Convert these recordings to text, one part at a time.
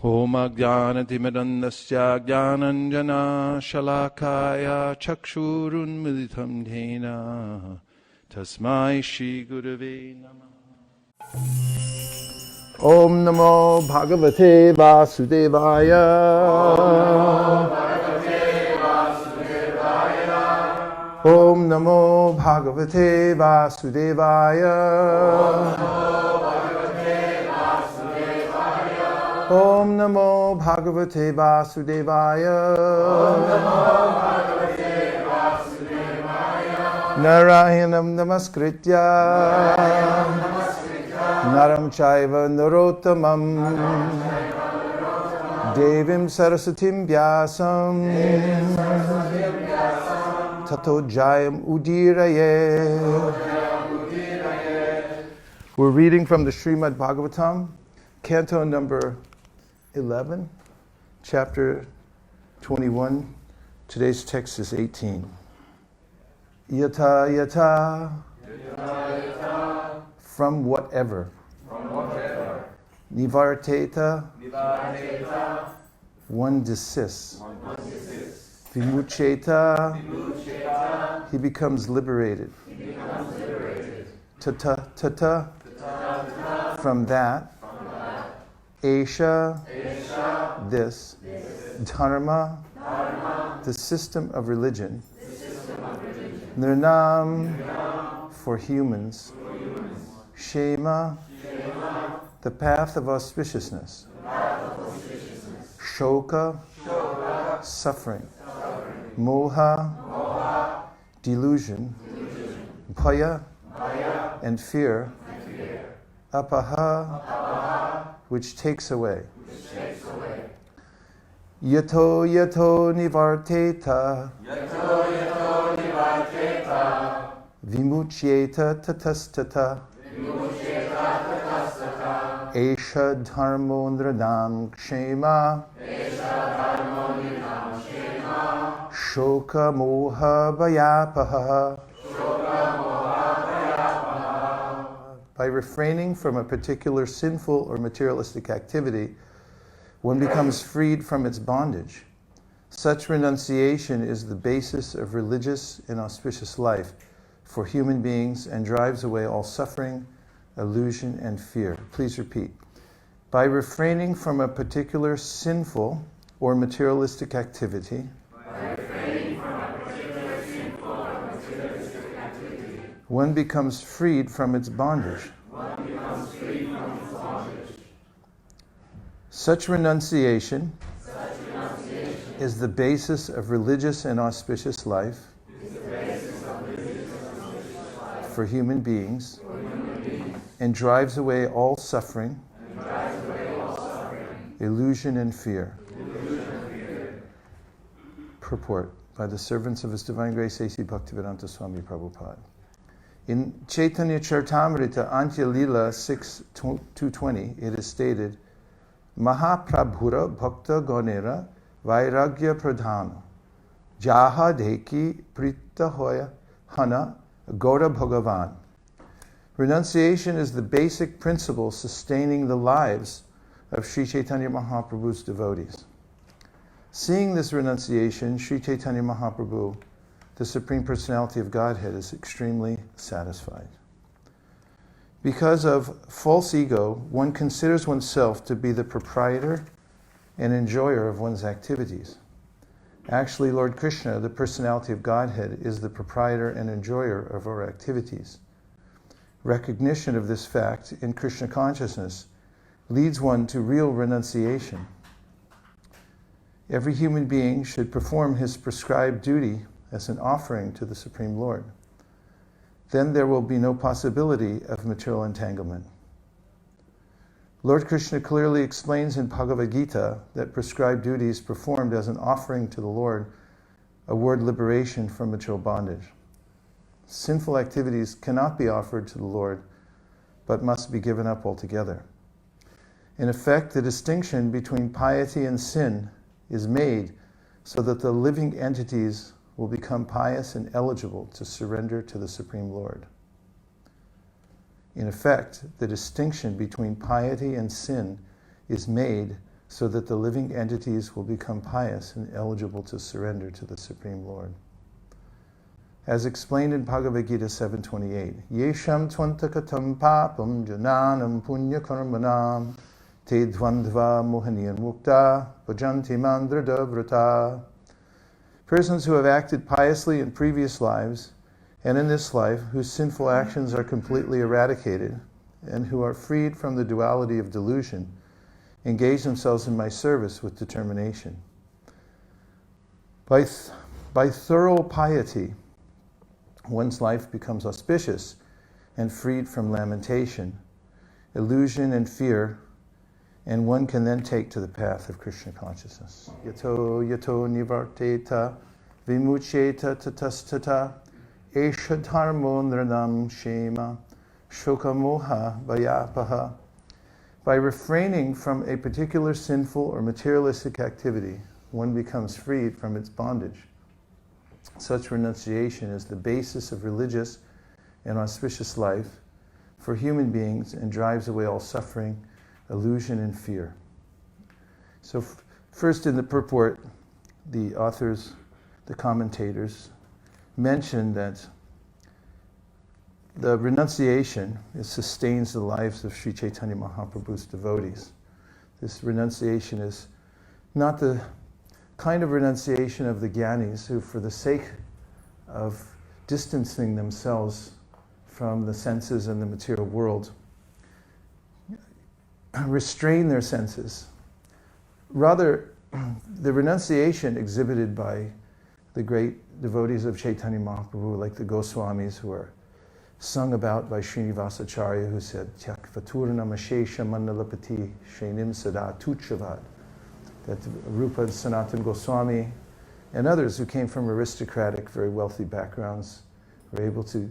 Om Ajnanatimidandasya Jnananjana Shalakaya Chakshurun Militam Dhena Tasmai Shri Gurave Namah. Om Namo Bhagavate Vasudevaya. Om Namo Bhagavate Vasudevaya. Om Namo Bhagavate Vasudevaya. Narayanam Namaskritya Naram Chaiva Narottamam Devim Sarasatim Vyasam Tato Jayam Udiraye. We're reading from the Srimad Bhagavatam, Canto number 11, chapter 21. Today's text is 18. Yata yata, from whatever. Nivarteta, one desists. Vimucheta, he becomes liberated. Tata tata, from that. Esha, this. Dharma, the system of religion. Nirnam, for humans. Shema, the path of auspiciousness. Shoka, suffering. Moha, delusion. Bhaya, and fear. Apaha, which takes away. Yato yato nivarteta. Vimuchyeta tatastata. Esha dharmo nradam kshema. Shoka moha bhayapaha. By refraining from a particular sinful or materialistic activity, one becomes freed from its bondage. Such renunciation is the basis of religious and auspicious life for human beings and drives away all suffering, illusion, and fear. Please repeat. By refraining from a particular sinful or materialistic activity, one becomes freed from its bondage. Such renunciation is the basis of religious and auspicious life for human beings and drives away all suffering, illusion, and fear. Purport by the servants of His Divine Grace A.C. Bhaktivedanta Swami Prabhupada. In Chaitanya Charitamrita Antya Lila 6:220, it is stated, Mahaprabhura Bhakta Gonera Vairagya Pradhana Jaha Deki Prita Hoya Hana Gaura Bhagavan. Renunciation is the basic principle sustaining the lives of Sri Chaitanya Mahaprabhu's devotees. Seeing this renunciation, Sri Chaitanya Mahaprabhu, the Supreme Personality of Godhead, is extremely satisfied. Because of false ego, one considers oneself to be the proprietor and enjoyer of one's activities. Actually, Lord Krishna, the Personality of Godhead, is the proprietor and enjoyer of our activities. Recognition of this fact in Krishna consciousness leads one to real renunciation. Every human being should perform his prescribed duty as an offering to the Supreme Lord. Then there will be no possibility of material entanglement. Lord Krishna clearly explains in Bhagavad Gita that prescribed duties performed as an offering to the Lord award liberation from material bondage. Sinful activities cannot be offered to the Lord, but must be given up altogether. In effect, the distinction between piety and sin is made so that the living entities will become pious and eligible to surrender to the Supreme Lord. In effect, the distinction between piety and sin is made so that the living entities will become pious and eligible to surrender to the Supreme Lord. As explained in Bhagavad Gita 7:28, Yesham tvantakatam papam jananam punya karmanam te dvandva mohaniyan mukta bhajanti mandrada vrata. Persons who have acted piously in previous lives and in this life, whose sinful actions are completely eradicated and who are freed from the duality of delusion, engage themselves in my service with determination. By thorough piety, one's life becomes auspicious and freed from lamentation, illusion, and fear, and one can then take to the path of Krishna consciousness. Yato nivarteta vimucheta tatastata esha dharmo nranam shema shokamoha vayapaha. By refraining from a particular sinful or materialistic activity, one becomes freed from its bondage. Such renunciation is the basis of religious and auspicious life for human beings and drives away all suffering, illusion, and fear. So first in the purport, the authors, the commentators, mention that the renunciation sustains the lives of Sri Chaitanya Mahaprabhu's devotees. This renunciation is not the kind of renunciation of the Gyanis who, for the sake of distancing themselves from the senses and the material world, restrain their senses. Rather, the renunciation exhibited by the great devotees of Chaitanya Mahaprabhu, like the Goswamis, who are sung about by Srinivasacharya, who said, Tyak Vaturnam Ashesha Mandalapati Shrenim Sada Tuchavad, that Rupa Sanatan Goswami and others who came from aristocratic, very wealthy backgrounds were able to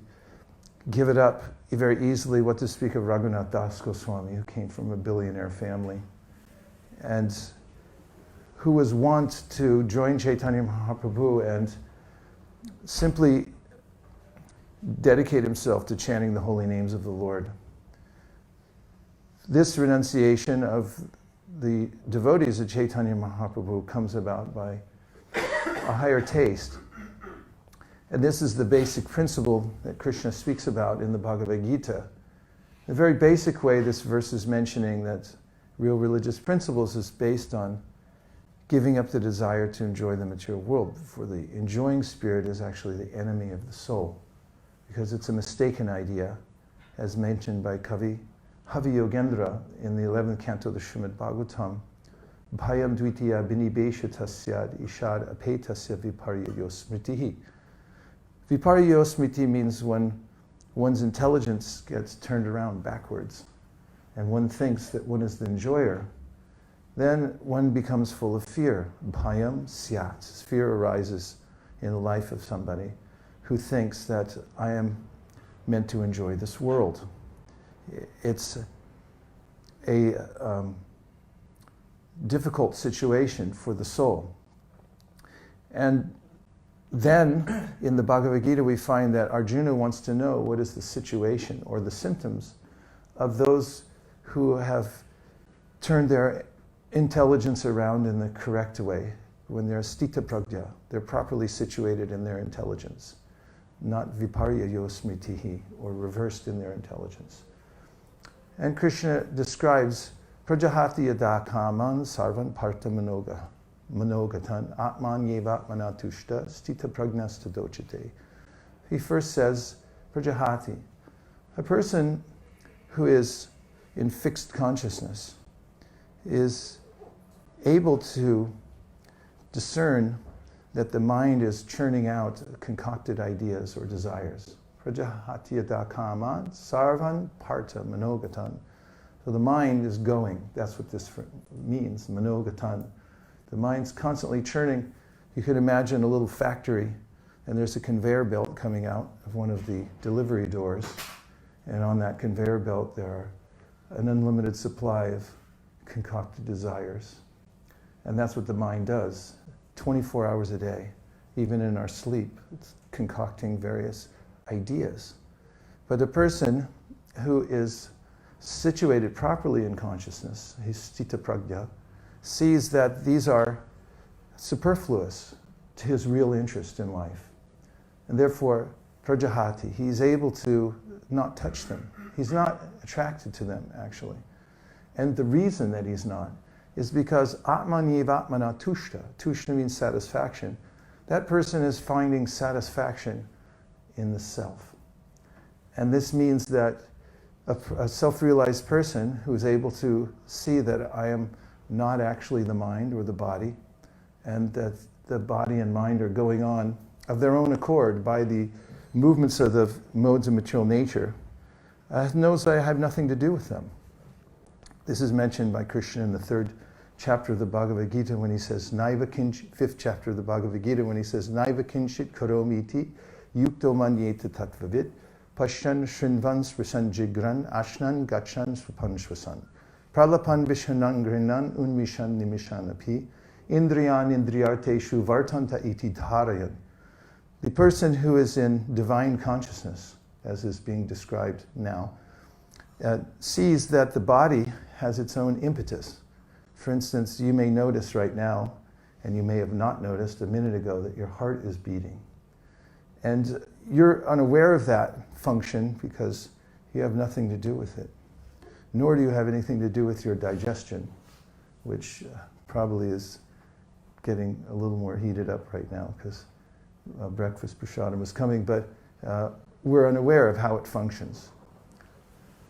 give it up very easily. What to speak of Raghunath Das Goswami, who came from a billionaire family and who was wont to join Chaitanya Mahaprabhu and simply dedicate himself to chanting the holy names of the Lord. This renunciation of the devotees of Chaitanya Mahaprabhu comes about by a higher taste. And this is the basic principle that Krishna speaks about in the Bhagavad Gita. The very basic way this verse is mentioning that real religious principles is based on giving up the desire to enjoy the material world. For the enjoying spirit is actually the enemy of the soul, because it's a mistaken idea, as mentioned by Kavi Havi Yogendra in the 11th canto of the Srimad Bhagavatam. Bhayam dvitiya binibesha tasyad ishad apetasya viparyo smritihi. Viparyo smriti means when one's intelligence gets turned around backwards and one thinks that one is the enjoyer, then one becomes full of fear. Bhayam syat. Fear arises in the life of somebody who thinks that I am meant to enjoy this world. It's a difficult situation for the soul. And then in the Bhagavad Gita we find that Arjuna wants to know what is the situation or the symptoms of those who have turned their intelligence around in the correct way. When they're stita prajna, they're properly situated in their intelligence, not viparyayo smritihi, or reversed in their intelligence. And Krishna describes prajahati yada kaman sarvan parta manogatan atman yevatmana tushta stita pragnasta dochate. He first says prajahati, a person who is in fixed consciousness is able to discern that the mind is churning out concocted ideas or desires. Prajahatiyada kaman sarvan parta manogatan. So the mind is going. That's what this means, manogatan. The mind's constantly churning. You could imagine a little factory, and there's a conveyor belt coming out of one of the delivery doors. And on that conveyor belt there are an unlimited supply of concocted desires. And that's what the mind does, 24 hours a day. Even in our sleep, it's concocting various ideas. But a person who is situated properly in consciousness, his stita prajna, sees that these are superfluous to his real interest in life. And therefore, prajahati, he's able to not touch them. He's not attracted to them, actually. And the reason that he's not is because atmanyev atmana tushta. Tushta means satisfaction. That person is finding satisfaction in the self. And this means that a self-realized person who's able to see that I am not actually the mind or the body, and that the body and mind are going on of their own accord by the movements of the modes of material nature, knows that I have nothing to do with them. This is mentioned by Krishna in the 3rd chapter of the Bhagavad Gita when he says, Naiva kinchit, 5th chapter of the Bhagavad Gita when he says, Naiva kinchit karomiti yukto manyeta tattvavit pashyan shrinvan svasanjigran ashnan gachan swapan swasan pralapan vishanan grinan unmishan nimishan api indriyan indriyarteshu vartanta iti dharayan. The person who is in divine consciousness, as is being described now, sees that the body has its own impetus. For instance, you may notice right now, and you may have not noticed a minute ago, that your heart is beating. And you're unaware of that function because you have nothing to do with it. Nor do you have anything to do with your digestion, which probably is getting a little more heated up right now because breakfast prasadam is coming, but we're unaware of how it functions.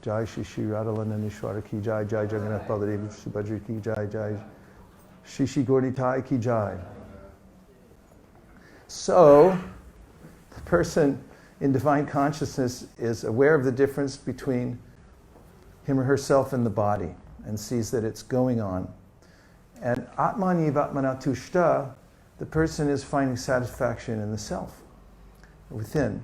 Jai Shri Shri Radhalana Nishwara Ki Jai, Jai Jagannath Baladev Subhadra Ki Jai, Jai Shri Shri Gauritai Ki Jai. So, the person in divine consciousness is aware of the difference between him or herself and the body and sees that it's going on. And Atmani Vatmana Tushta, the person is finding satisfaction in the self, within.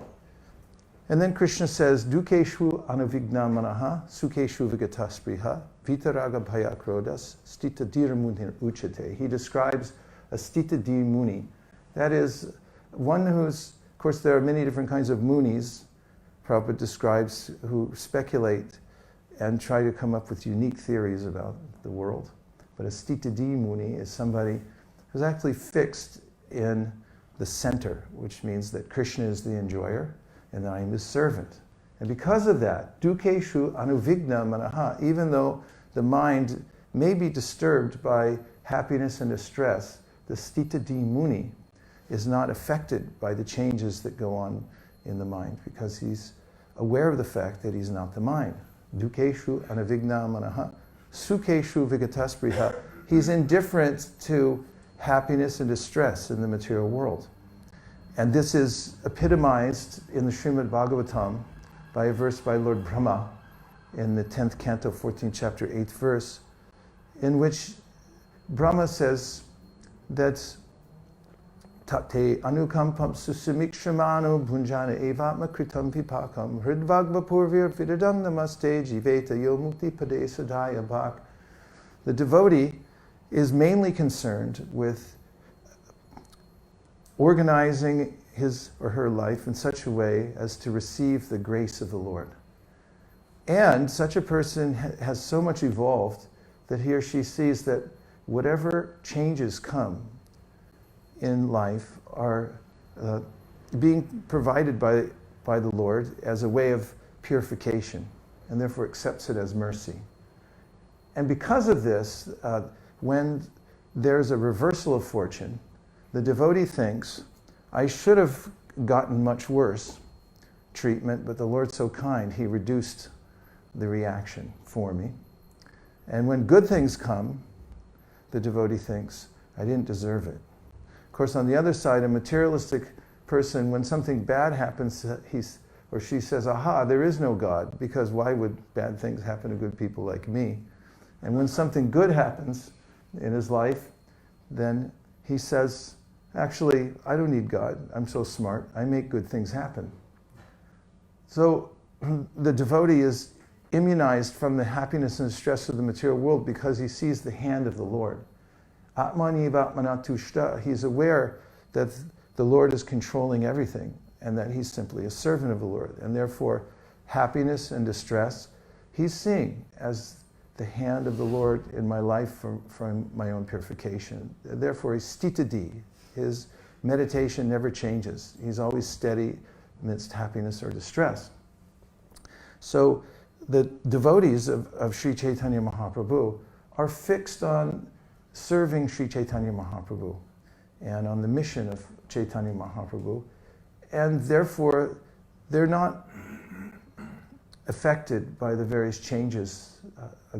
And then Krishna says, Dukeshu anavignam manaha, sukeshu vigataspriha, vitaraga bhaya krodas, stita dhira munir uchate. He describes a stita dhira muni. That is, one who's, of course there are many different kinds of munis, Prabhupada describes, who speculate and try to come up with unique theories about the world. But a stita dhira muni is somebody who's actually fixed in the center, which means that Krishna is the enjoyer, and I am his servant. And because of that, dukeshu anuvigna manaha, even though the mind may be disturbed by happiness and distress, the stita dhira muni is not affected by the changes that go on in the mind because he's aware of the fact that he's not the mind. Dukeshu anuvigna manaha, sukeshu vigataspriha. He's indifferent to happiness and distress in the material world. And this is epitomized in the Srimad Bhagavatam by a verse by Lord Brahma in the 10th canto, 14th chapter, 8th verse, in which Brahma says that Tate anukampam susamikshramano bhunjana evatma kritam vipakam hridvagva purvir vidadam namaste jiveta yo mukti pade sadhaya bhak. The devotee is mainly concerned with organizing his or her life in such a way as to receive the grace of the Lord. And such a person has so much evolved that he or she sees that whatever changes come in life are being provided by the Lord as a way of purification, and therefore accepts it as mercy. And because of this, when there's a reversal of fortune, the devotee thinks, I should have gotten much worse treatment, but the Lord's so kind, he reduced the reaction for me. And when good things come, the devotee thinks, I didn't deserve it. Of course, on the other side, a materialistic person, when something bad happens, he or she says, aha, there is no God, because why would bad things happen to good people like me? And when something good happens in his life, then he says, actually, I don't need God. I'm so smart. I make good things happen. So the devotee is immunized from the happiness and stress of the material world because he sees the hand of the Lord. Atmani vatmana tushta. He's aware that the Lord is controlling everything and that he's simply a servant of the Lord. And therefore, happiness and distress, he's seeing as the hand of the Lord in my life for my own purification. Therefore, he's stitadi. His meditation never changes. He's always steady amidst happiness or distress. So the devotees of Sri Chaitanya Mahaprabhu are fixed on serving Sri Chaitanya Mahaprabhu and on the mission of Chaitanya Mahaprabhu, and therefore they're not affected by the various changes,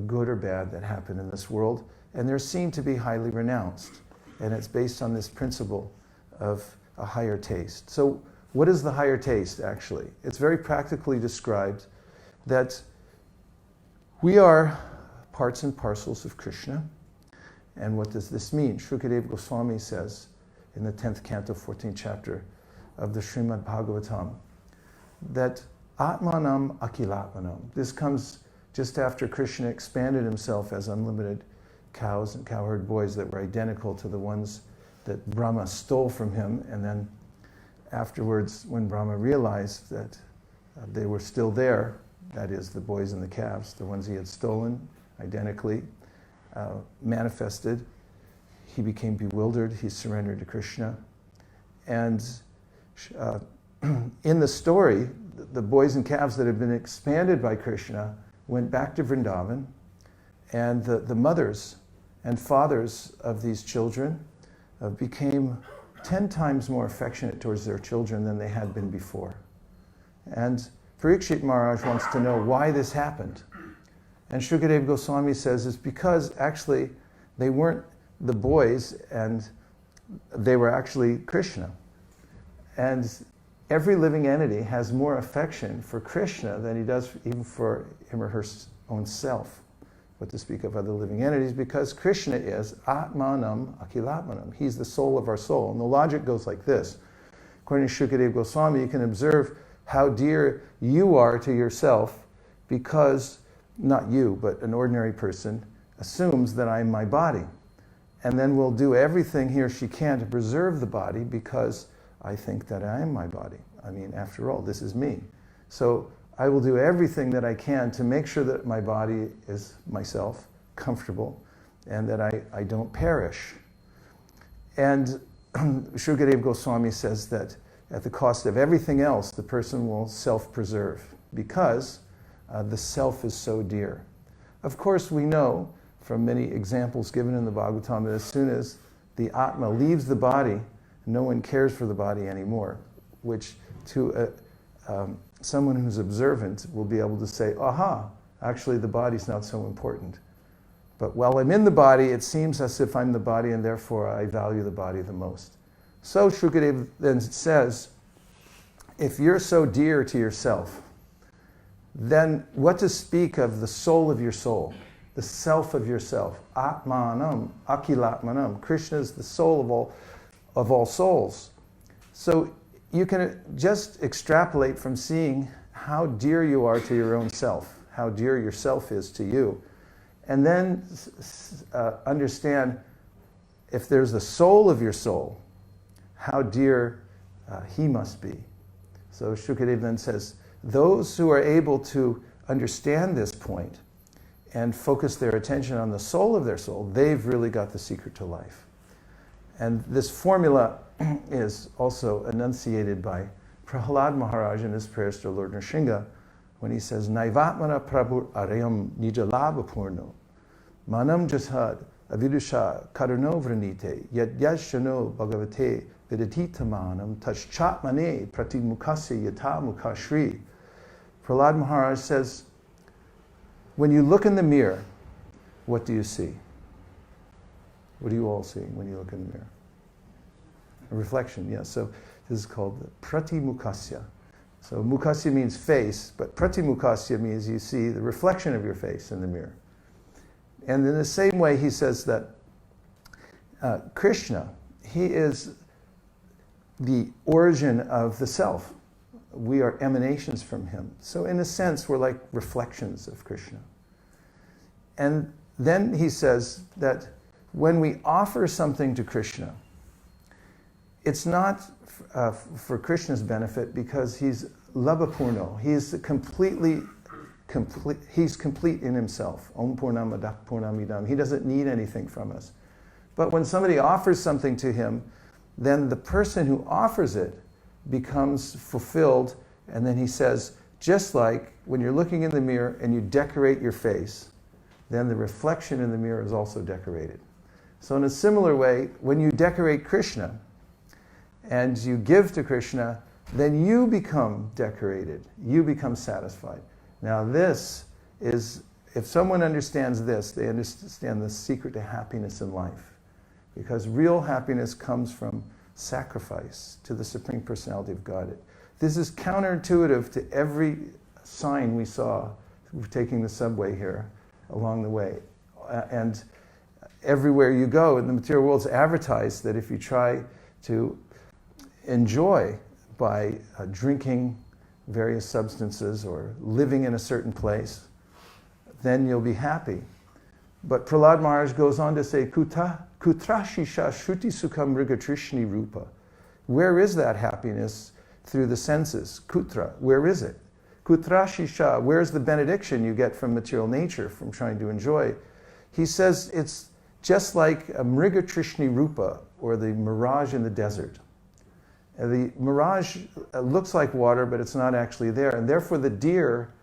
good or bad, that happen in this world, and they're seen to be highly renounced. And it's based on this principle of a higher taste. So what is the higher taste, actually? It's very practically described that we are parts and parcels of Krishna. And what does this mean? Shukadeva Goswami says in the 10th canto, 14th chapter of the Srimad Bhagavatam, that Atmanam Akilatmanam. This comes just after Krishna expanded himself as unlimited cows and cowherd boys that were identical to the ones that Brahma stole from him. And then afterwards, when Brahma realized that they were still there, that is, the boys and the calves, the ones he had stolen, identically manifested, he became bewildered. He surrendered to Krishna. And in the story, the boys and calves that had been expanded by Krishna went back to Vrindavan, and the mothers and fathers of these children became 10 times more affectionate towards their children than they had been before. And Parikshit Maharaj wants to know why this happened. And Shukadeva Goswami says it's because actually they weren't the boys, and they were actually Krishna. And every living entity has more affection for Krishna than he does even for him or her own self, what to speak of other living entities, because Krishna is Atmanam Akilatmanam. He's the soul of our soul. And the logic goes like this. According to Shukadeva Goswami, you can observe how dear you are to yourself because, not you, but an ordinary person, assumes that I'm my body. And then will do everything he or she can to preserve the body because I think that I am my body. I mean, after all, this is me. So I will do everything that I can to make sure that my body is myself, comfortable, and that I don't perish. And Shukadeva Goswami says that at the cost of everything else, the person will self-preserve because the self is so dear. Of course, we know from many examples given in the Bhagavatam that as soon as the Atma leaves the body, no one cares for the body anymore, which to someone who's observant will be able to say, aha, actually the body's not so important. But while I'm in the body, it seems as if I'm the body, and therefore I value the body the most. So Shukadeva then says, if you're so dear to yourself, then what to speak of the soul of your soul, the self of yourself? Atmanam, Akilatmanam. Krishna is the soul of all souls. So you can just extrapolate from seeing how dear you are to your own self, how dear yourself is to you, and then understand if there's the soul of your soul, how dear he must be. So Shukadeva then says, those who are able to understand this point and focus their attention on the soul of their soul, they've really got the secret to life. And this formula is also enunciated by Prahlad Maharaj in his prayers to Lord Nrsimha when he says, Naivatmana Prabhu Arayam Nijalabha Purno Manam Jasad Avidusha Karano Vranite Yad Yashano Bhagavate Vidadhitamanam Taschatmane Pratimukasya Yata Mukashri. Prahlad Maharaj says, when you look in the mirror, what do you see? What do you all see when you look in the mirror? A reflection, yes. So this is called pratimukasya. So mukasya means face, but pratimukasya means you see the reflection of your face in the mirror. And in the same way, he says that Krishna, he is the origin of the self. We are emanations from him. So in a sense, we're like reflections of Krishna. And then he says that when we offer something to Krishna, it's not for Krishna's benefit because he's labhapurno. He's completely he's complete in himself. Om Purnamada Purnamidam. He doesn't need anything from us. But when somebody offers something to him, then the person who offers it becomes fulfilled, and then he says, just like when you're looking in the mirror and you decorate your face, then the reflection in the mirror is also decorated. So in a similar way, when you decorate Krishna and you give to Krishna, then you become decorated. You become satisfied. Now this is, if someone understands this, they understand the secret to happiness in life. Because real happiness comes from sacrifice to the Supreme Personality of Godhead. This is counterintuitive to every sign we saw taking the subway here along the way. And everywhere you go in the material world, it's advertised that if you try to enjoy by drinking various substances or living in a certain place, then you'll be happy. But Prahlad Maharaj goes on to say, Kutra shisha shruti sukham mrigatrishni rupa. Where is that happiness through the senses? Kutra, where is it? Kutra shisha, where's the benediction you get from material nature, from trying to enjoy? He says it's just like a mrigatrishni rupa, or the mirage in the desert. The mirage looks like water, but it's not actually there. And therefore the deer,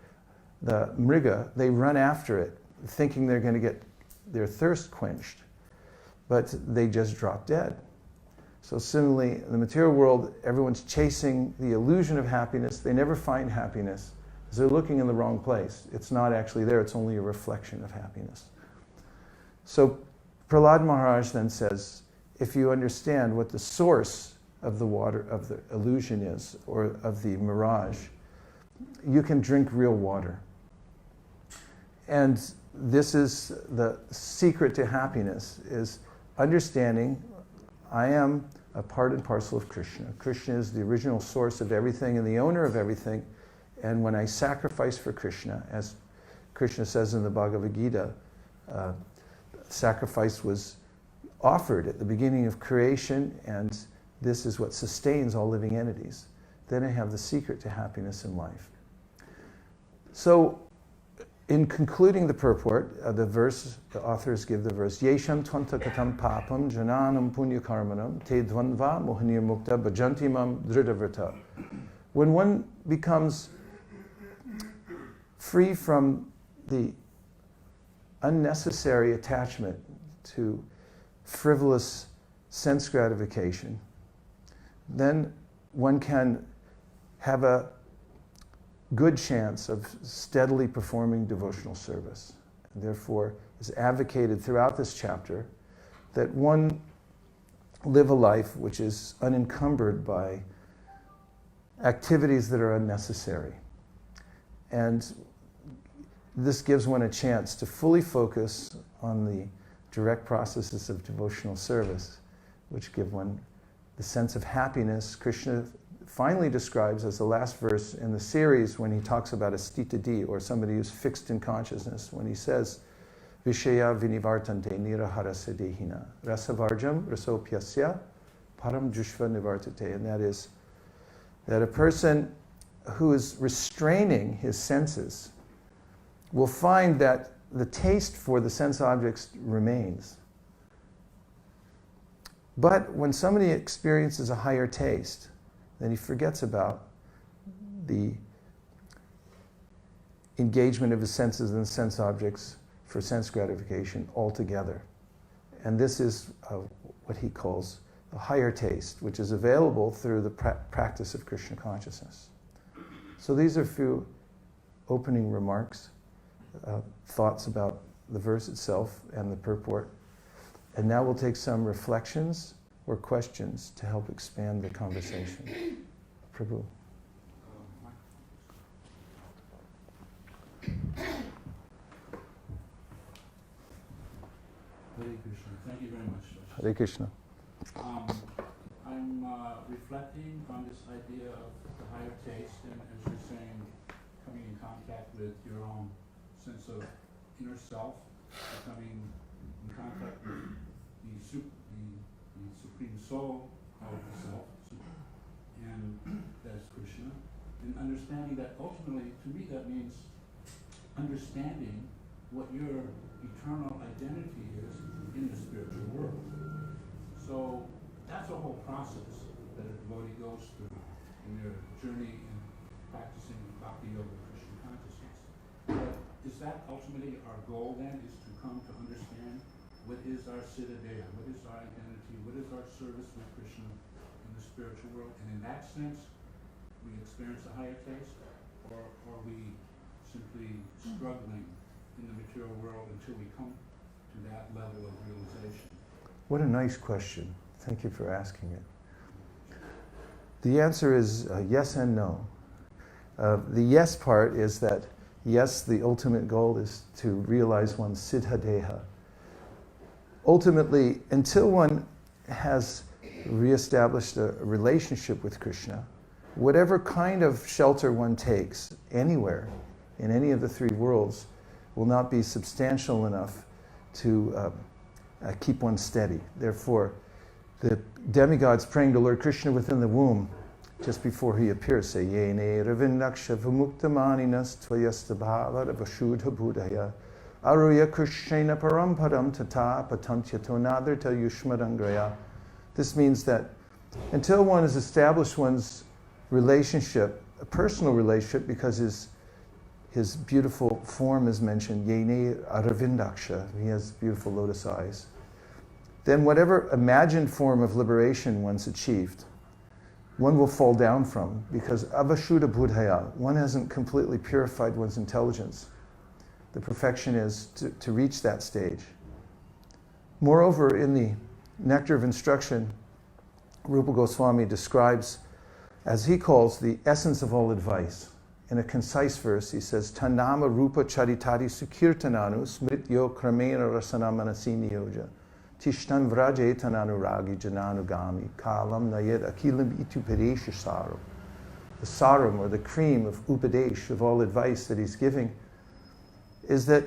the mriga, they run after it, thinking they're going to get their thirst quenched. But they just drop dead. So similarly, in the material world, everyone's chasing the illusion of happiness. They never find happiness because they're looking in the wrong place. It's not actually there. It's only a reflection of happiness. So Prahlad Maharaj then says, if you understand what the source of the water, of the illusion is, or of the mirage, you can drink real water. And this is the secret to happiness, is understanding I am a part and parcel of Krishna. Krishna is the original source of everything and the owner of everything. And when I sacrifice for Krishna, as Krishna says in the Bhagavad Gita, sacrifice was offered at the beginning of creation, and this is what sustains all living entities. Then I have the secret to happiness in life. So, in concluding the purport, the authors give the verse, Yesham tvanta katam papam jananam punya karmanam te dvandva mohanir mukta bhajantimam dhridavrta. When one becomes free from the unnecessary attachment to frivolous sense gratification, then one can have a good chance of steadily performing devotional service. And therefore, is advocated throughout this chapter that one live a life which is unencumbered by activities that are unnecessary. And this gives one a chance to fully focus on the direct processes of devotional service, which give one the sense of happiness Krishna finally describes as the last verse in the series when he talks about a stita-di, or somebody who's fixed in consciousness, when he says, Vishaya vinivartante niraharasya dehina rasavarjam rasopyasya param jushva nivartate. And that is that a person who is restraining his senses will find that the taste for the sense objects remains. But when somebody experiences a higher taste, then he forgets about the engagement of his senses and sense objects for sense gratification altogether. And this is what he calls the higher taste, which is available through the practice of Krishna consciousness. So these are a few opening remarks, thoughts about the verse itself and the purport. And now we'll take some reflections or questions to help expand the conversation. Prabhu. Hare Krishna. Thank you very much. Hare Krishna. I'm reflecting on this idea of the higher taste, and as you're saying, coming in contact with your own sense of inner self, becoming in contact with the Supreme Soul of the Self, and that's Krishna, and understanding that ultimately, to me, that means understanding what your eternal identity is in the spiritual world. So that's a whole process that a devotee goes through in their journey in practicing Bhakti Yoga Krishna consciousness. But is that ultimately our goal then, is to come to understand what is our siddha-deha, what is our identity, what is our service with Krishna in the spiritual world? And in that sense, we experience a higher taste, or are we simply struggling in the material world until we come to that level of realization? What a nice question. Thank you for asking it. The answer is yes and no. The yes part is that, yes, the ultimate goal is to realize one's siddha-deha. Ultimately, until one has reestablished a relationship with Krishna, whatever kind of shelter one takes anywhere, in any of the three worlds, will not be substantial enough to keep one steady. Therefore, the demigods praying to Lord Krishna within the womb, just before he appears, say, Yene ravindaksha vimuktamaninas tvayastabhava vasudha buddhaya aruya krishna paramparam tata patantyato nadarta yushmadangraya. This means that until one has established one's relationship, a personal relationship, because his beautiful form is mentioned, Yene Aravindaksha, he has beautiful lotus eyes, then whatever imagined form of liberation one's achieved, one will fall down from, because avashuddha buddhaya, one hasn't completely purified one's intelligence. The perfection is to reach that stage. Moreover, in the Nectar of Instruction, Rupa Goswami describes, as he calls, the essence of all advice. In a concise verse, he says, Tanama rupa charitari sukirtananu smrityo kramena rasana manasini yoja tishtan vraje tananuragi jananugami kalam nayed akilam itupadesha sarum. The sarum, or the cream of upadesh, of all advice that he's giving, is that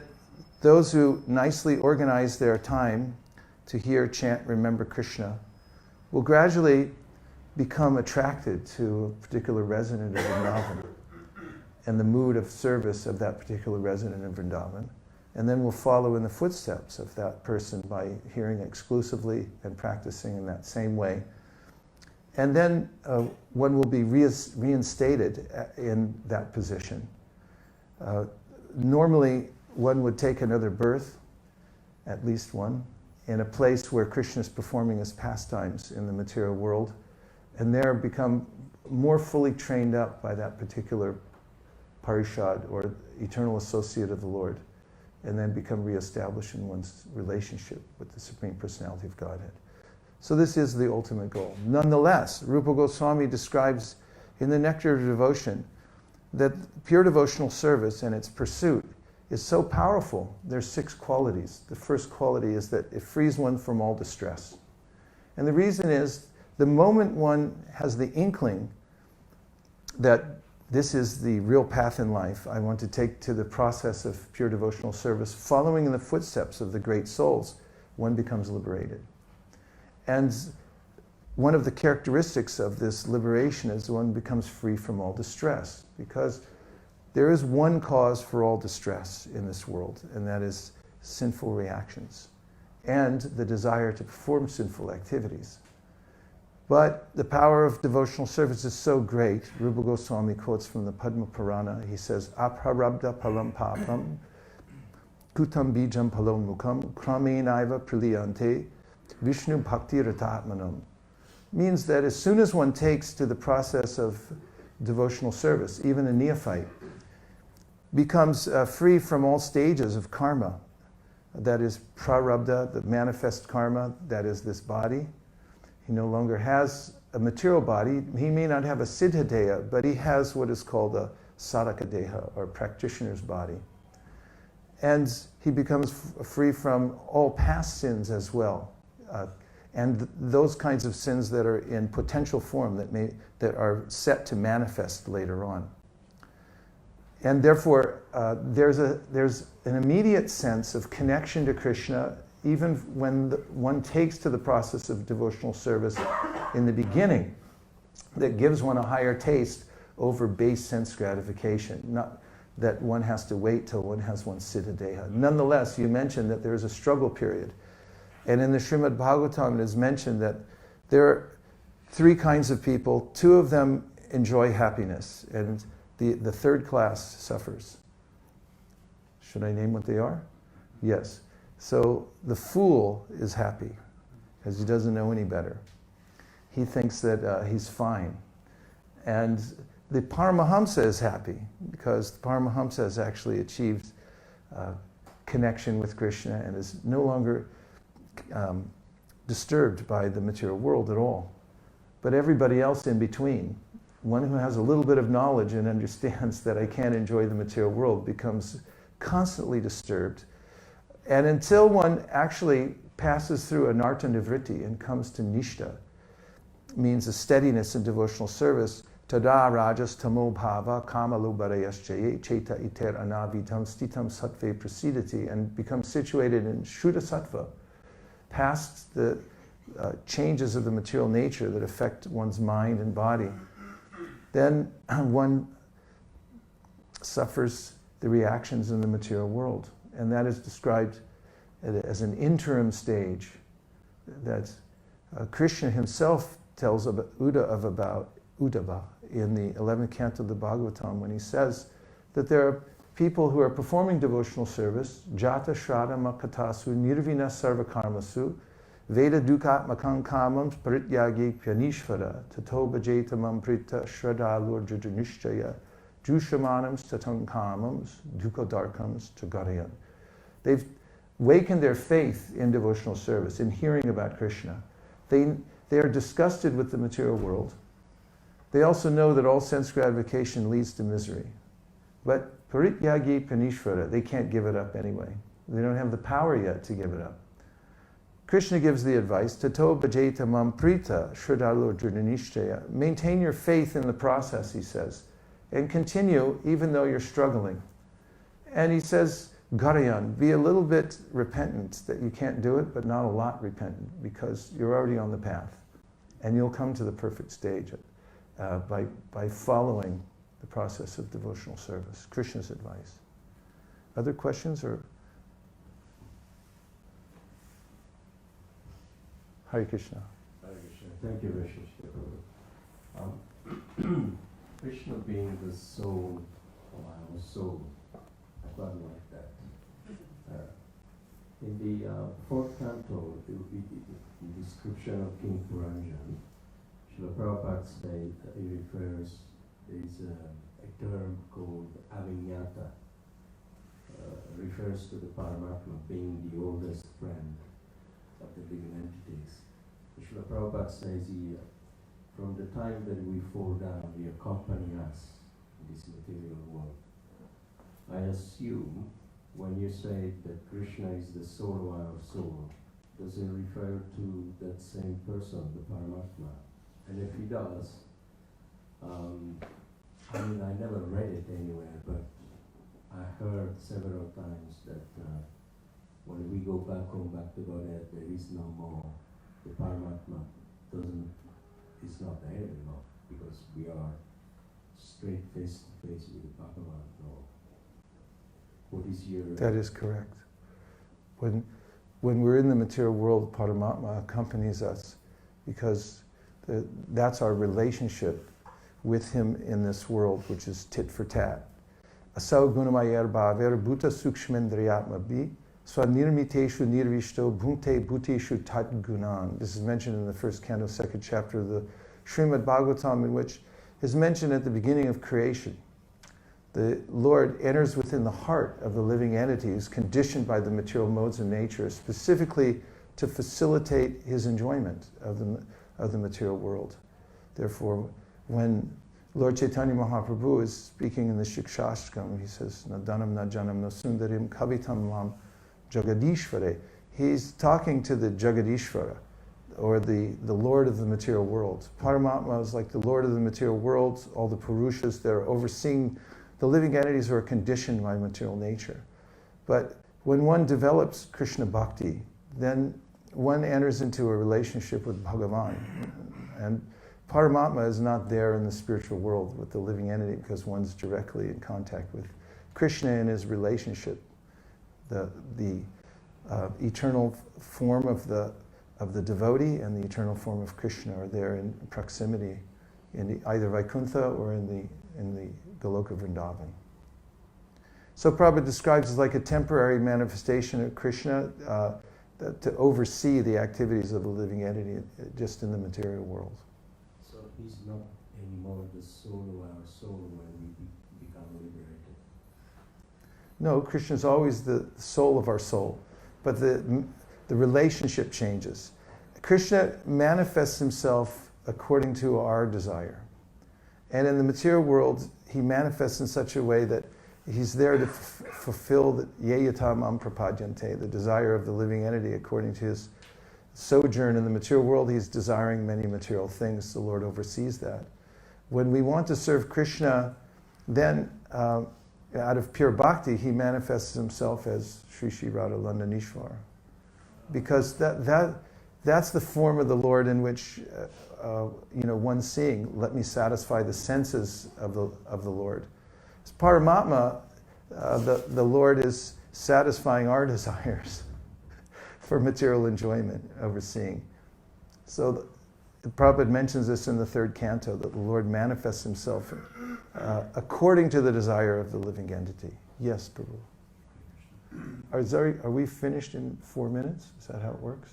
those who nicely organize their time to hear, chant, remember Krishna will gradually become attracted to a particular resident of Vrindavan and the mood of service of that particular resident in Vrindavan, and then will follow in the footsteps of that person by hearing exclusively and practicing in that same way. And then one will be reinstated in that position. Normally, one would take another birth, at least one, in a place where Krishna is performing his pastimes in the material world, and there become more fully trained up by that particular parishad, or eternal associate of the Lord, and then become reestablished in one's relationship with the Supreme Personality of Godhead. So this is the ultimate goal. Nonetheless, Rupa Goswami describes in the Nectar of Devotion that pure devotional service and its pursuit is so powerful. There's 6 qualities. The first quality is that it frees one from all distress. And the reason is, the moment one has the inkling that this is the real path in life, I want to take to the process of pure devotional service, following in the footsteps of the great souls, one becomes liberated. And one of the characteristics of this liberation is one becomes free from all distress, because there is one cause for all distress in this world, and that is sinful reactions and the desire to perform sinful activities. But the power of devotional service is so great. Rupa Goswami quotes from the Padma Purana. He says, Aprarabdha palam papam kutam bijam palom mukam kramenaiva praliyante Vishnu bhakti ratatmanam. Means that as soon as one takes to the process of devotional service, even a neophyte, becomes free from all stages of karma. That is prarabdha, the manifest karma, that is this body. He no longer has a material body. He may not have a siddha-deha, but he has what is called a sadhaka-deha, or practitioner's body. And he becomes free from all past sins as well. And those kinds of sins that are in potential form, that are set to manifest later on. And therefore, there's an immediate sense of connection to Krishna, even when one takes to the process of devotional service in the beginning, that gives one a higher taste over base sense gratification. that one has to wait till one has one's Siddha Deha. Nonetheless, you mentioned that there is a struggle period. And in the Srimad Bhagavatam, it is mentioned that there are three kinds of people. Two of them enjoy happiness, and the third class suffers. Should I name what they are? Yes. So the fool is happy, because he doesn't know any better. He thinks that he's fine. And the Paramahamsa is happy, because the Paramahamsa has actually achieved connection with Krishna and is no longer disturbed by the material world at all. But everybody else in between, one who has a little bit of knowledge and understands that I can't enjoy the material world, becomes constantly disturbed. And until one actually passes through anartha nivritti and comes to nishta, means a steadiness in devotional service, tada rajas tamo bhava kamalubarayaschaye cheta iter anavidam stitam sattve prasidati, and becomes situated in shuddha sattva, past the changes of the material nature that affect one's mind and body. Then one suffers the reactions in the material world. And that is described as an interim stage that Krishna himself tells about Uddhava in the 11th canto of the Bhagavatam, when he says that there are people who are performing devotional service, jata shraddha makatasu nirvina sarva karmasu veda dukatmakam kamam parityagi pyanishvara tato bhajeta mamprita shraddhalur jujunishchaya jushamanams tatam kamams dukadarkams tagarayan. They've wakened their faith in devotional service, in hearing about Krishna. They are disgusted with the material world. They also know that all sense gratification leads to misery. But parityagi panishvara, they can't give it up anyway. They don't have the power yet to give it up. Krishna gives the advice, tato bhajeta mamprita shraddhalur jnanishchaya. Maintain your faith in the process, he says, and continue even though you're struggling. And he says, Garayan, be a little bit repentant that you can't do it, but not a lot repentant, because you're already on the path. And you'll come to the perfect stage by following the process of devotional service. Krishna's advice. Other questions? Or Hare Krishna. Hare Krishna. Thank you, Vaisesika. Krishna being the soul of our soul, I quite like that. In the fourth canto, the description of King Puranjan, Srila Prabhupada said that he refers, there is a term called avignata, refers to the Paramatma being the oldest friend of the living entities. Srila Prabhupada says from the time that we fall down, he accompany us in this material world. I assume when you say that Krishna is the soul of our soul, does it refer to that same person, the Paramatma? And if he does, I mean, I never read it anywhere, but I heard several times that when we go back home, back to Godhead, there is no more. The Paramatma is not there anymore, because we are straight face to face with the Bhagavan. What is your... That is correct. When we're in the material world, Paramatma accompanies us, because that's our relationship with him in this world, which is tit for tat. Asau gunamayar bhaver bhuta sukshmendriyatma bi swanirmiteshu nirvishto bhunte bhuteshu tat gunan. This is mentioned in the first canto, second chapter of the Srimad Bhagavatam, in which is mentioned at the beginning of creation. The Lord enters within the heart of the living entities conditioned by the material modes of nature, specifically to facilitate his enjoyment of the material world. Therefore, when Lord Chaitanya Mahaprabhu is speaking in the Shikshashtakam, he says, Nadanam Najanam no sundarim kavitam lam jagadishvare. He's talking to the Jagadishvara, or the Lord of the material world. Paramatma is like the Lord of the material world. All the Purushas, they're overseeing the living entities who are conditioned by material nature. But when one develops Krishna Bhakti, then one enters into a relationship with Bhagavan. And Paramatma is not there in the spiritual world with the living entity, because one's directly in contact with Krishna in his relationship. The eternal form of the devotee and the eternal form of Krishna are there in proximity in either Vaikuntha or in the Goloka Vrindavan. So Prabhupada describes it like a temporary manifestation of Krishna to oversee the activities of a living entity just in the material world. So he's not anymore the soul of our soul when we become liberated. No, Krishna is always the soul of our soul, but the relationship changes. Krishna manifests himself according to our desire. And in the material world, he manifests in such a way that he's there to fulfill the yeyatam amprapadyante, the desire of the living entity according to his sojourn in the material world. He's desiring many material things. The Lord oversees that. When we want to serve Krishna, then out of pure bhakti, he manifests himself as Sri Sri Radha Landanishwar. Because that's the form of the Lord in which one's seeing, let me satisfy the senses of the Lord. As Paramatma, the Lord is satisfying our desires for material enjoyment, overseeing. So Prabhupada mentions this in the third canto, that the Lord manifests himself according to the desire of the living entity. Yes, Prabhu. Are we finished in 4 minutes? Is that how it works?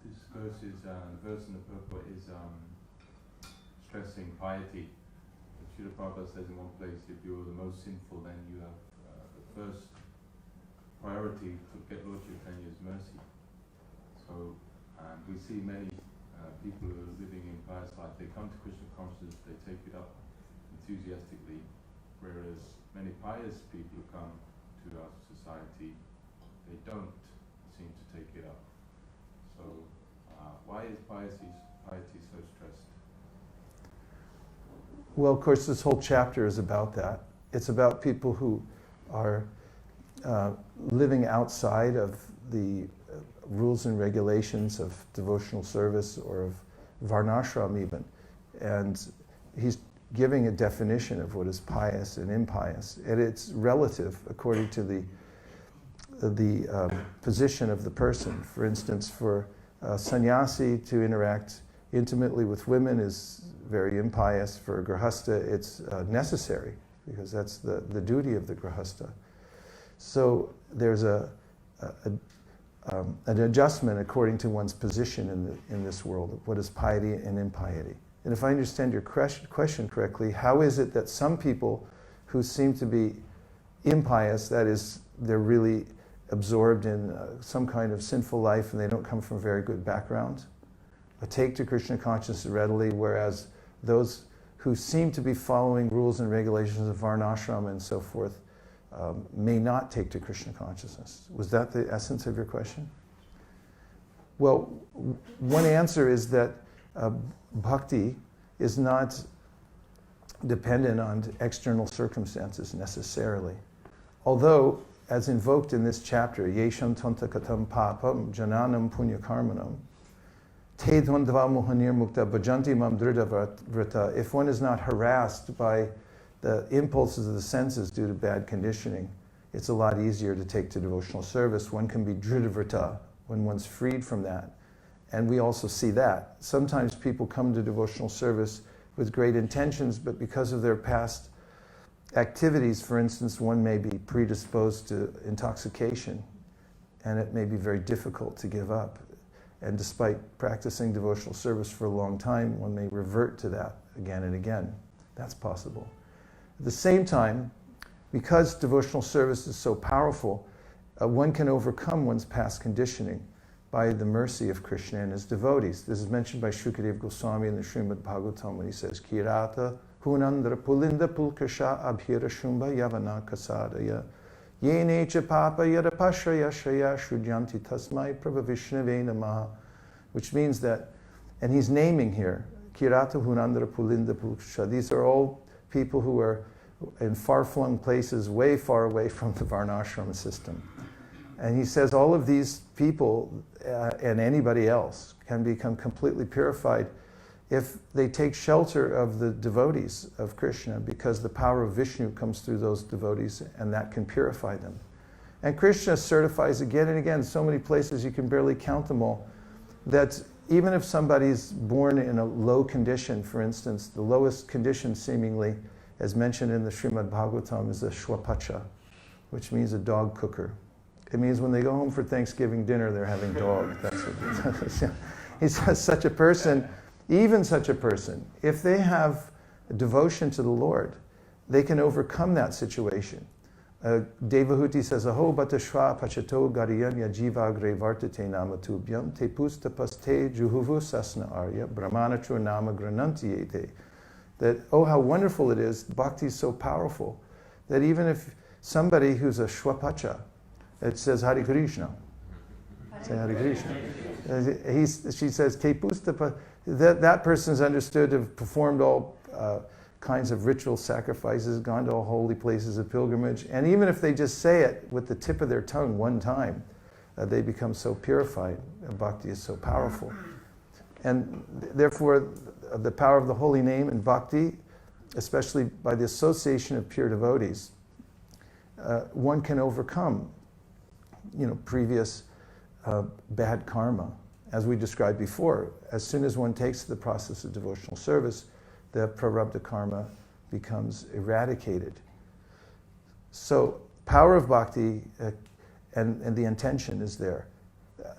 This verse is the verse in the purport is stressing piety. Srila Prabhupada says in one place, if you're the most sinful, then you have the first priority to get Lord Chaitanya's mercy. So we see many people who are living in pious life, they come to Krishna consciousness, they take it up enthusiastically, whereas many pious people who come to our society, they don't seem to take it up. So why is piety so stressed? Well, of course, this whole chapter is about that. It's about people who are living outside of the rules and regulations of devotional service or of varnashram even. And he's giving a definition of what is pious and impious. And it's relative according to the position of the person. For instance, for a sannyasi to interact intimately with women is very impious. For a grihastha, it's necessary because that's the duty of the grihastha. So there's an adjustment according to one's position in this world of what is piety and impiety. And if I understand your question correctly, how is it that some people who seem to be impious, that is, they're really absorbed in some kind of sinful life and they don't come from a very good background, take to Krishna consciousness readily, whereas those who seem to be following rules and regulations of varnashram and so forth may not take to Krishna consciousness? Was that the essence of your question? Well, one answer is that bhakti is not dependent on external circumstances necessarily. Although, as invoked in this chapter, yesham tantakatam papam jananam punyakarmanam te dvandva mohanir mukta bhajanti mam drida vrata. If one is not harassed by the impulses of the senses due to bad conditioning, it's a lot easier to take to devotional service. One can be dritavrata when one's freed from that. And we also see that. Sometimes people come to devotional service with great intentions, but because of their past activities, for instance, one may be predisposed to intoxication, and it may be very difficult to give up. And despite practicing devotional service for a long time, one may revert to that again and again. That's possible. At the same time, because devotional service is so powerful, one can overcome one's past conditioning by the mercy of Krishna and his devotees. This is mentioned by Shukadeva Goswami in the Srimad Bhagavatam when he says, Kirata hunandra pulinda pulkasha abhira shumba yavana kasadaya yenecha papa yadapashraya shraya shrudyanti tasmai prabhavishnave namaha, which means that, and he's naming here, Kirata hunandra pulinda pulkasha. These are all people who are in far-flung places, way far away from the varnashram system. And he says all of these people and anybody else can become completely purified if they take shelter of the devotees of Krishna, because the power of Vishnu comes through those devotees and that can purify them. And Krishna certifies again and again, so many places you can barely count them all, that even if somebody's born in a low condition, for instance, the lowest condition seemingly, as mentioned in the Srimad Bhagavatam, is a shwapacha, which means a dog cooker. It means when they go home for Thanksgiving dinner, they're having dog. That's what he says. Such a person, even such a person, if they have devotion to the Lord, they can overcome that situation. Devahuti says, Aho bata shva pachato gariyanya jivagre vartate namatubhyam te pustapaste juhuvu sasna arya brahmanachur nama granantiyete. That, oh, how wonderful it is, bhakti is so powerful, that even if somebody who's a shwapacha, it says Hare Krishna. Say Hare Krishna. She says, Te pustapa, that person's understood to have performed all kinds of ritual sacrifices, gone to all holy places of pilgrimage, and even if they just say it with the tip of their tongue one time, they become so purified. Bhakti is so powerful. And therefore, the power of the holy name and bhakti, especially by the association of pure devotees, one can overcome, previous bad karma. As we described before, as soon as one takes the process of devotional service, the prarabdha karma becomes eradicated. So, power of bhakti and the intention is there.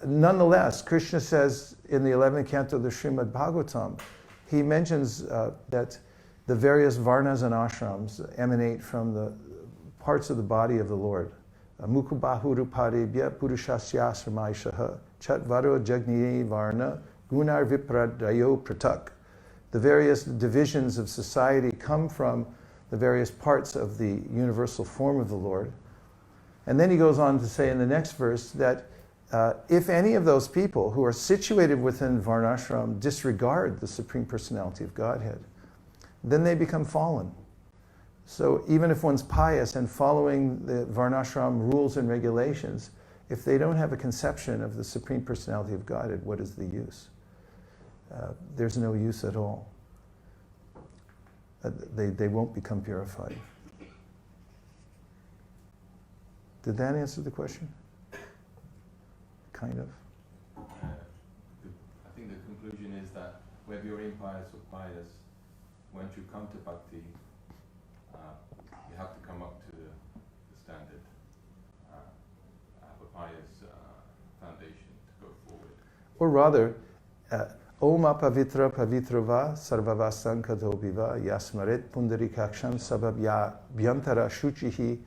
Nonetheless, Krishna says in the 11th canto of the Srimad Bhagavatam, he mentions that the various varnas and ashrams emanate from the parts of the body of the Lord. Mukubahurupadebhya purushasya asramaishaha chatvaro jagniye varna gunar vipradayo pratak. The various divisions of society come from the various parts of the universal form of the Lord. And then he goes on to say in the next verse that if any of those people who are situated within Varnashram disregard the Supreme Personality of Godhead, then they become fallen. So even if one's pious and following the Varnashram rules and regulations, if they don't have a conception of the Supreme Personality of Godhead, what is the use? There's no use at all. They won't become purified. Did that answer the question? Kind of. I think the conclusion is that whether you're impious or pious, once you come to bhakti, you have to come up to the standard, have a pious foundation to go forward. Or rather, Om apavitra pavitrava sarvava sankatopiva yasmaret pundarikaksham sababya vyantara shuchihi.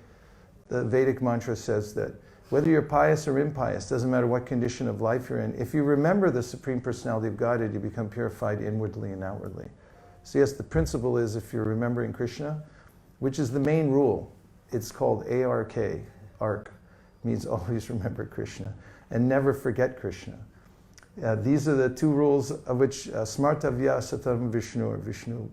The Vedic mantra says that whether you're pious or impious, doesn't matter what condition of life you're in, if you remember the Supreme Personality of Godhead, you become purified inwardly and outwardly. So yes, the principle is if you're remembering Krishna, which is the main rule, it's called ARK, ARK, means always remember Krishna, and never forget Krishna. These are the two rules of which Smartavya Satam Vishnu or Vishnu.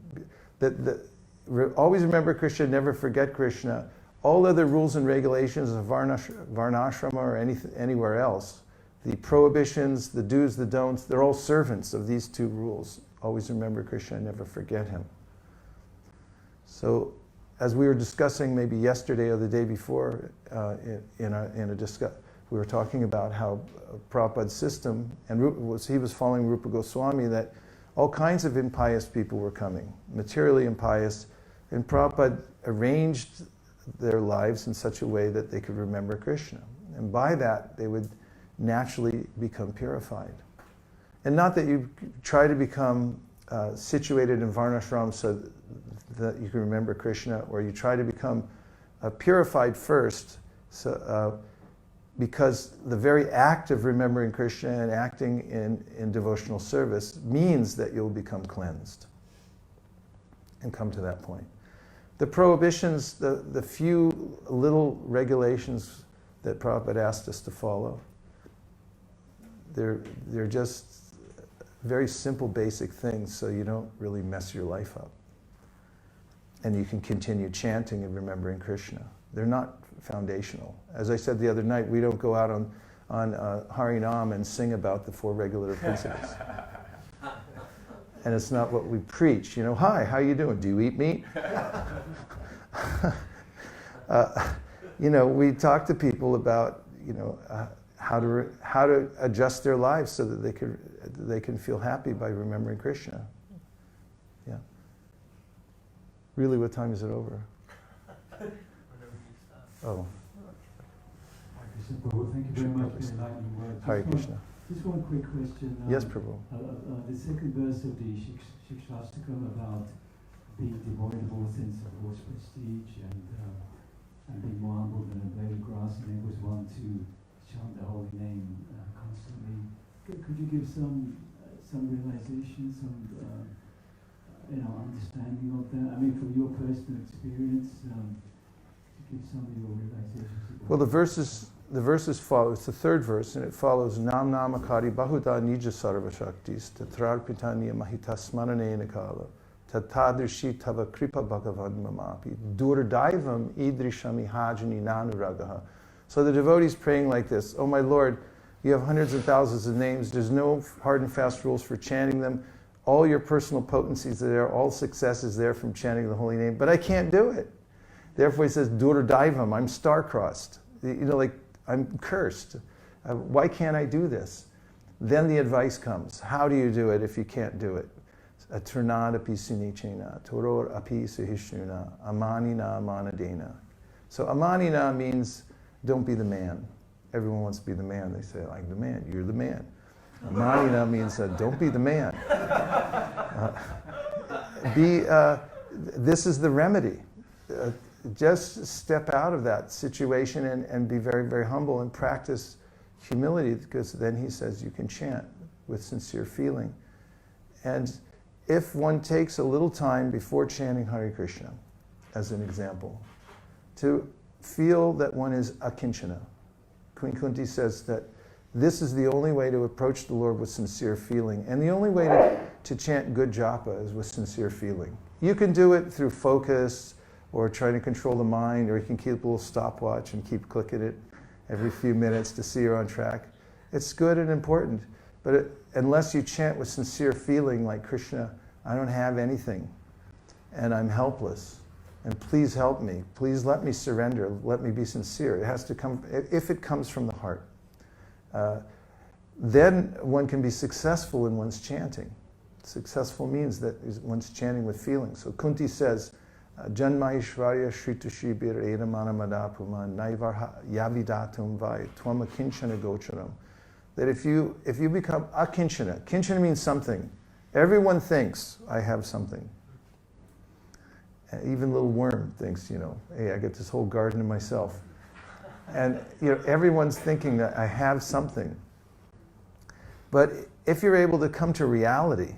Always remember Krishna, never forget Krishna. All other rules and regulations of Varnashrama or anywhere else, the prohibitions, the do's, the don'ts, they're all servants of these two rules. Always remember Krishna and never forget him. So, as we were discussing maybe yesterday or the day before in a discussion, we were talking about how Prabhupada's system, and he was following Rupa Goswami, that all kinds of impious people were coming, materially impious, and Prabhupada arranged their lives in such a way that they could remember Krishna. And by that, they would naturally become purified. And not that you try to become situated in Varnashram so that you can remember Krishna, or you try to become purified first, because the very act of remembering Krishna and acting in devotional service means that you'll become cleansed and come to that point. The prohibitions, the few little regulations that Prabhupada asked us to follow, they're just very simple, basic things, so you don't really mess your life up. And you can continue chanting and remembering Krishna. They're not foundational. As I said the other night, we don't go out on Harinam and sing about the four regulative principles. and it's not what we preach. Hi, how you doing? Do you eat meat? We talk to people about, how to adjust their lives so that they can feel happy by remembering Krishna. Yeah. Really, what time is it over? Oh. Krishna Prabhu, thank you very much for the enlightening words. Hare Krishna. Just one quick question. Yes, Prabhu. The second verse of the Shikshastakam about being devoid of all sense of false prestige and being more humble than a blade of grass, and enables one to chant the holy name constantly. Could you give some realization, some understanding of that? I mean, from your personal experience, give some of your realizations. Well, the verses follow. It's the third verse, and it follows Nam Namakari Bahuda Nija Sarva Shaktis Tatrarpitanya Mahita Smaranena Kala Tatadrishi Tava Kripa Bhagavan Mamapi Durdaivam Idrishami Hajani Nanuragaha. So the devotee's praying like this: Oh my Lord, you have hundreds of thousands of names. There's no hard and fast rules for chanting them. All your personal potencies are there. All success is there from chanting the holy name. But I can't do it. Therefore he says, Durdaivam, I'm star-crossed. I'm cursed. Why can't I do this? Then the advice comes. How do you do it if you can't do it? Aturnadapi sunichena, toror api suhishnuna, amanina amanadena. So amanina means don't be the man. Everyone wants to be the man. They say, I'm the man. You're the man. Amanina means don't be the man. This is the remedy. Just step out of that situation and be very, very humble and practice humility, because then he says you can chant with sincere feeling. And if one takes a little time before chanting Hare Krishna, as an example, to feel that one is akinchana. Queen Kunti says that this is the only way to approach the Lord with sincere feeling. And the only way to chant good japa is with sincere feeling. You can do it through focus, or trying to control the mind, or you can keep a little stopwatch and keep clicking it every few minutes to see you're on track. It's good and important, but unless you chant with sincere feeling like Krishna, I don't have anything, and I'm helpless, and please help me, please let me surrender, let me be sincere. It has to come, if it comes from the heart. Then one can be successful in one's chanting. Successful means that one's chanting with feeling. So Kunti says, Janma Ishvarya Shritushi Bir Edamana Madapuman Naivar Yavidatum Vai Twama Kinchana Gocharam. That if you become akinchana, kinchana means something. Everyone thinks I have something. Even little worm thinks, hey, I get this whole garden to myself. And everyone's thinking that I have something. But if you're able to come to reality,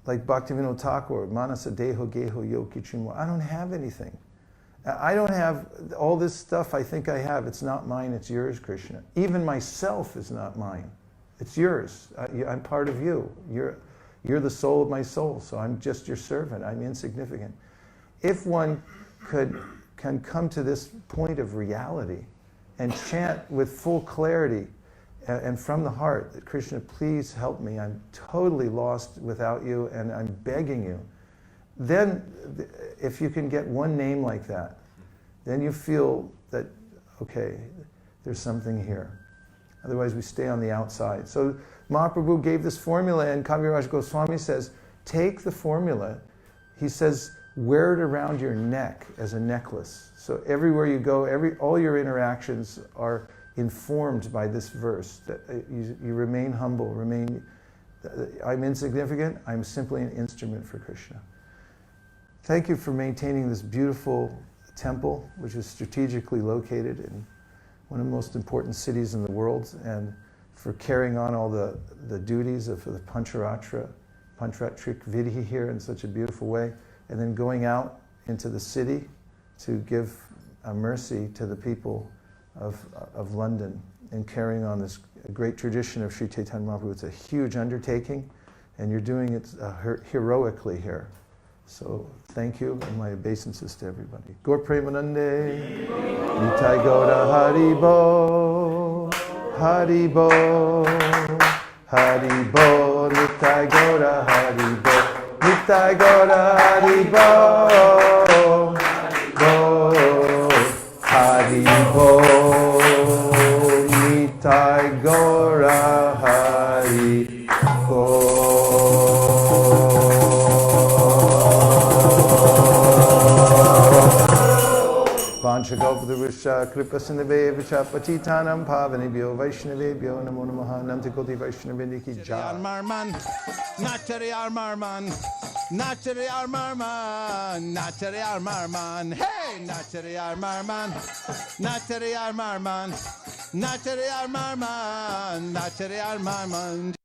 like Bhaktivinoda Thakur, Manasa Deho Geho Yogi Chinmo, I don't have anything. I don't have all this stuff I think I have. It's not mine, it's yours, Krishna. Even myself is not mine. It's yours. I'm part of you. You're the soul of my soul, so I'm just your servant. I'm insignificant. If one can come to this point of reality and chant with full clarity and from the heart that Krishna, please help me. I'm totally lost without you, and I'm begging you. Then, if you can get one name like that, then you feel that, okay, there's something here. Otherwise, we stay on the outside. So Mahaprabhu gave this formula, and Kaviraj Goswami says, take the formula. He says, wear it around your neck as a necklace. So everywhere you go, all your interactions are informed by this verse, that you remain humble, I'm insignificant, I'm simply an instrument for Krishna. Thank you for maintaining this beautiful temple, which is strategically located in one of the most important cities in the world, and for carrying on all the duties of the Pancharatric Vidhi here in such a beautiful way, and then going out into the city to give mercy to the people of London and carrying on this great tradition of Sri Chaitanya Mahaprabhu. It's a huge undertaking, and you're doing it heroically here. So thank you, and my obeisances to everybody. Gaur Premanande, Nitai Gauda Haribo, Haribo, Haribo, Nitai Gauda Haribo, Nitai Gaura Hari Bo, Hari Bo, Nitai Gaura Hari Bo. Vanchakalpadurusha Kripasinavevcha Patitanam Pavanibhyo Vaishnavebhyo Namo Namaha Nantikoti Vaishnavendiki Jai. Marman, Natari Marman, Natari Marman, Natari Marman, hey, Natari Marman, Natari Marman, Natari Marman, Natari Marman.